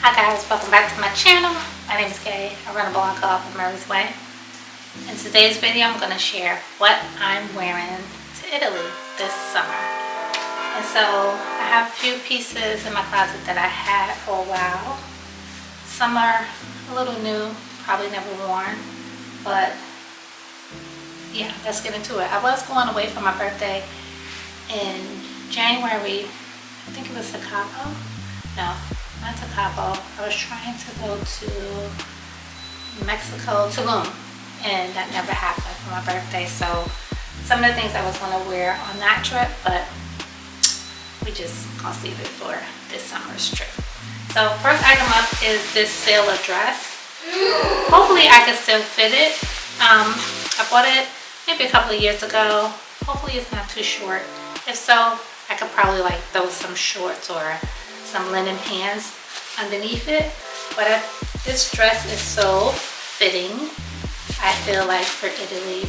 Hi guys, welcome back to my channel. My name is Kay. I run a blog called The Murray's Way. In today's video, I'm going to share what I'm wearing to Italy this summer. And so I have a few pieces in my closet that I had for a while. Some are a little new, probably never worn, but yeah, let's get into it. I was going away for my birthday in January. I think it was Chicago. No, not to Cabo. I was trying to go to Mexico, Tulum, and that never happened for my birthday. So some of the things I was going to wear on that trip, but we just gonna save it for this summer's trip. So first item up is this sailor dress. Hopefully I can still fit it. I bought it maybe a couple of years ago. Hopefully it's not too short. If so, I could probably like throw some shorts or some linen pants underneath it, but this dress is so fitting. I feel like for Italy,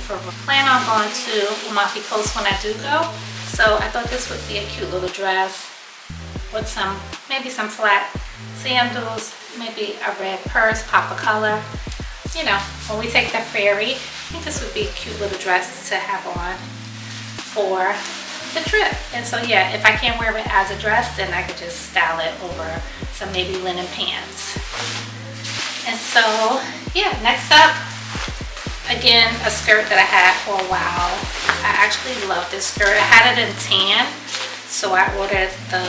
plan on going to Amalfi Coast when I do go, so I thought this would be a cute little dress with maybe some flat sandals, maybe a red purse, pop of color. You know, when we take the ferry, I think this would be a cute little dress to have on for the trip. And so yeah, if I can't wear it as a dress, then I could just style it over some maybe linen pants. And so yeah, next up, again, a skirt that I had for a while. I actually love this skirt. I had it in tan, so I ordered the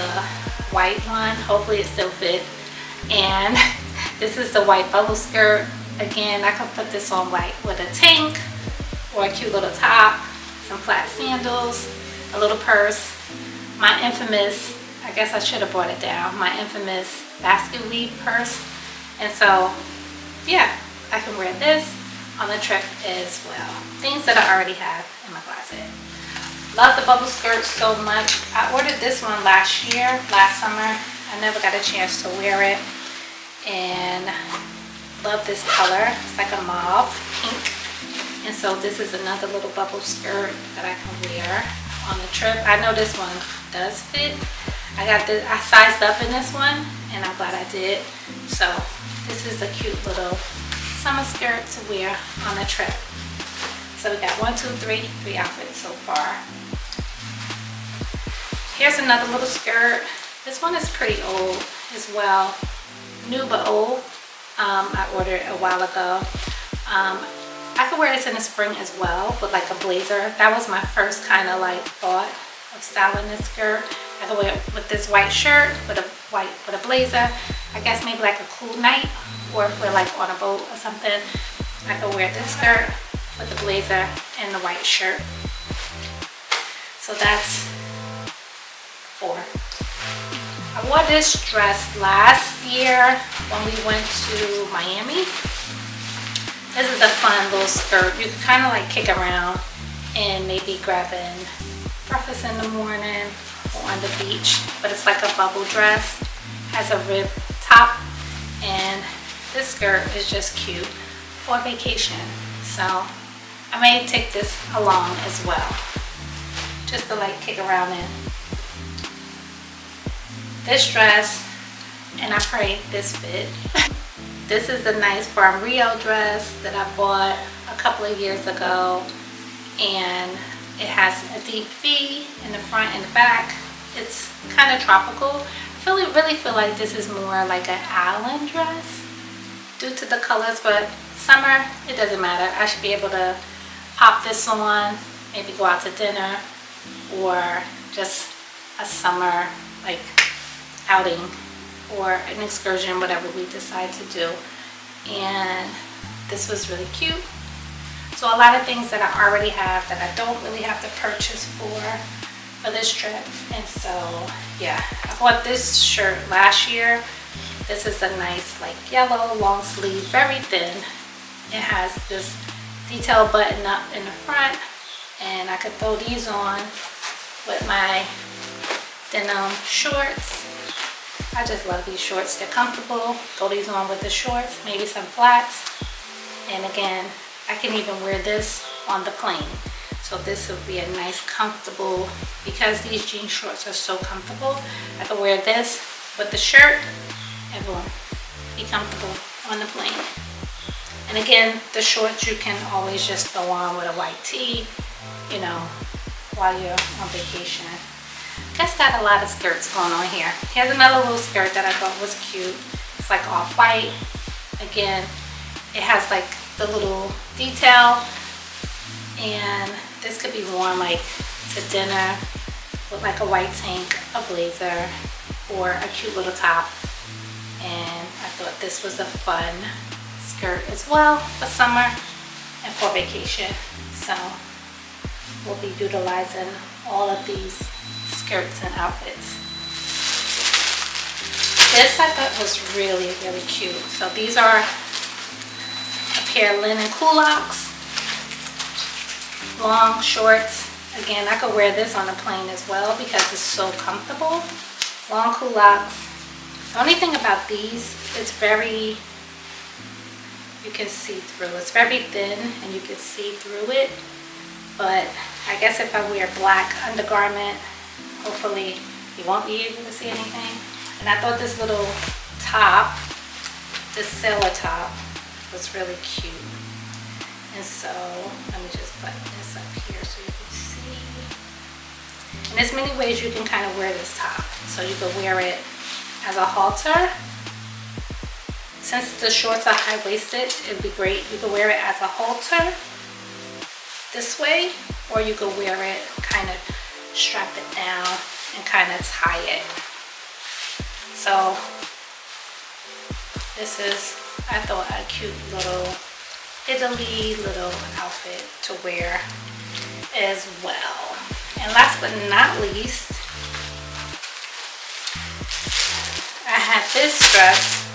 white one. Hopefully it still fit. And this is the white bubble skirt. Again, I could put this on white with a tank or a cute little top, some flat sandals, a little purse, my infamous, I guess I should have brought it down, my infamous basket weave purse. And so yeah, I can wear this on the trip as well. Things that I already have in my closet. Love the bubble skirt so much. I ordered this one last summer. I never got a chance to wear it, and love this color. It's like a mauve pink. And so this is another little bubble skirt that I can wear on the trip. I know this one does fit. I sized up in this one, and I'm glad I did. So this is a cute little summer skirt to wear on the trip. So we got three outfits so far. Here's another little skirt. This one is pretty old as well. New but old. I ordered it a while ago. I could wear this in the spring as well with like a blazer. That was my first kind of like thought of styling this skirt. I could wear it with this white shirt with a blazer. I guess maybe like a cool night, or if we're like on a boat or something, I could wear this skirt with the blazer and the white shirt. So that's 4. I wore this dress last year when we went to Miami. This is a fun little skirt. You can kind of like kick around and maybe grabbing breakfast in the morning or on the beach. But it's like a bubble dress. Has a rib top, and this skirt is just cute for vacation. So I may take this along as well, just to like kick around in. This dress, and I pray this fit. This is a nice Farm Rio dress that I bought a couple of years ago, and it has a deep V in the front and the back. It's kind of tropical. I really feel like this is more like an island dress due to the colors, but summer, it doesn't matter. I should be able to pop this on, maybe go out to dinner, or just a summer like outing or an excursion, whatever we decide to do. And this was really cute. So a lot of things that I already have that I don't really have to purchase for this trip. And so yeah, I bought this shirt last year. This is a nice like yellow long sleeve, very thin. It has this detail button up in the front, and I could throw these on with my denim shorts. I just love these shorts. They're comfortable. Throw these on with the shorts, maybe some flats. And again, I can even wear this on the plane. So this would be a nice comfortable, because these jean shorts are so comfortable, I could wear this with the shirt and boom, be comfortable on the plane. And again, the shorts you can always just throw on with a white tee, you know, while you're on vacation. Guess got a lot of skirts going on here. Here's another little skirt that I thought was cute. It's like off-white. Again, it has like the little detail, and this could be worn like to dinner with like a white tank, a blazer, or a cute little top. And I thought this was a fun skirt as well for summer and for vacation. So we'll be utilizing all of these skirts and outfits. This I thought was really, really cute. So these are a pair of linen culottes, long shorts. Again, I could wear this on a plane as well because it's so comfortable. Long culottes. The only thing about these, it's very, you can see through. It's very thin and you can see through it. But I guess if I wear black undergarment, hopefully you won't be able to see anything. And I thought this little top, this sailor top, was really cute. And so, let me just button this up here so you can see. And there's many ways you can kind of wear this top. So you can wear it as a halter. Since the shorts are high-waisted, it'd be great. You can wear it as a halter this way, or you could wear it, kind of strap it down and kind of tie it. So this is, I thought, a cute little Italy little outfit to wear as well. And last but not least, I had this dress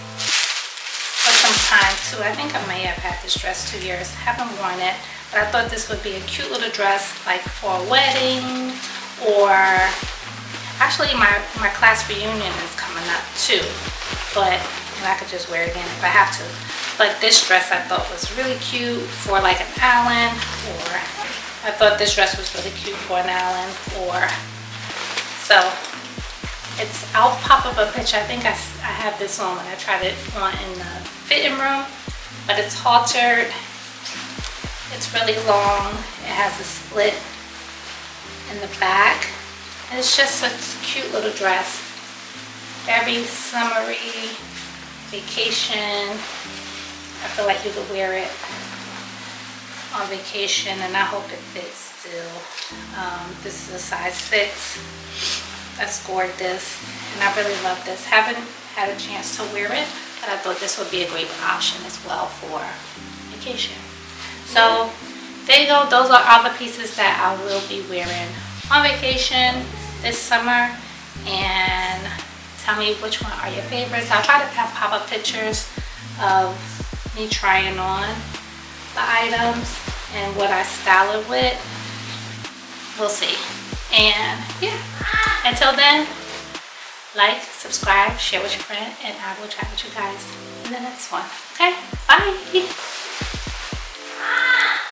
for some time too. I think I may have had this dress 2 years. Haven't worn it, but I thought this would be a cute little dress like for a wedding, or actually my class reunion is coming up too, but and I could just wear it again if I have to. But this dress I thought was really cute for like an Allen, or I thought this dress was really cute for an Allen, or so it's, I'll pop up a picture. I think I have this on when I tried it on in the fitting room, but it's haltered. It's really long. It has a split in the back. And it's just a cute little dress. Very summery, vacation. I feel like you could wear it on vacation, and I hope it fits still. This is a size 6. I scored this, and I really love this. Haven't had a chance to wear it, but I thought this would be a great option as well for vacation. So there you go. Those are all the pieces that I will be wearing on vacation this summer, and tell me which one are your favorites. I'll try to pop up pictures of me trying on the items and what I style it with. We'll see. And yeah, until then, like, subscribe, share with your friend, and I will chat with you guys in the next one. Okay, bye.